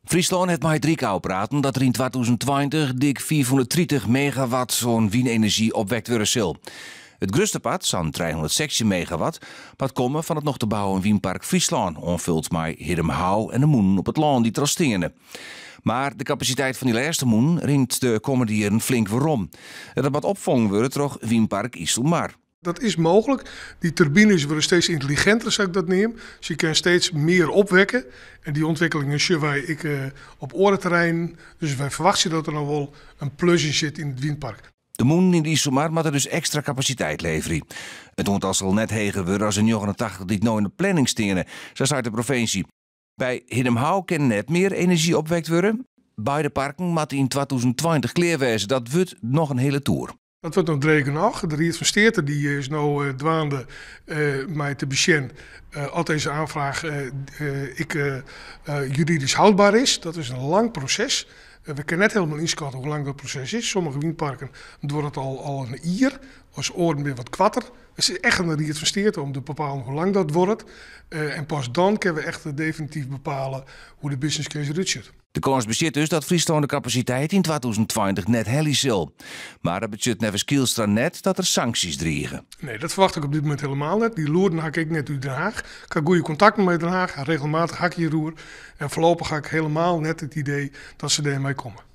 Friesland heeft met Driekau praten dat er in 2020 dik 430 megawatt zo'n windenergie opwekt worden zal. Het grootste pad, zo'n 316 megawatt, wat komen van het nog te bouwen Wienpark Friesland, onvuld met Hidemhouw en de Moen op het land die trasteren. Maar de capaciteit van die laatste Moen rint de komende jaren flink waarom. Dat wat opvangen wordt door Wienpark IJsselmar. Dat is mogelijk. Die turbines worden steeds intelligenter, als ik dat neem. Dus je kan steeds meer opwekken. En die ontwikkelingen zien wij op orenterrein. Dus wij verwachten dat er nog wel een plus in zit in het windpark. De Moen in IJsselmar moet er dus extra capaciteit leveren. Het moet al net heger worden als een 89 die het nou in de planning stenen, zo zei de provincie. Bij Hidemhouw kan net meer energie opwekt worden. Beide parken moeten in 2020 klaar. Dat wordt nog een hele tour. Dat wordt nog dregen nog. De Riet van Steerten die is nu dwaande met de patiënt. Als deze aanvraag juridisch houdbaar is. Dat is een lang proces. We kunnen net helemaal inschatten hoe lang dat proces is. Sommige windparken doen het al een jaar. Als oren weer wat kwatter. Het is echt een Riet van Steerten om te bepalen hoe lang dat wordt. En pas dan kunnen we echt definitief bepalen hoe de business case eruit ziet. De kans bestaat dus dat Friesland de capaciteit in 2020 net hellen zal. Maar dat betekent nevens Kielstra net dat er sancties dreigen. Nee, dat verwacht ik op dit moment helemaal net. Die loerden hak ik net uit Den Haag. Ik heb goede contacten met Den Haag. Regelmatig hak je roer. En voorlopig ga ik helemaal net het idee dat ze ermee komen.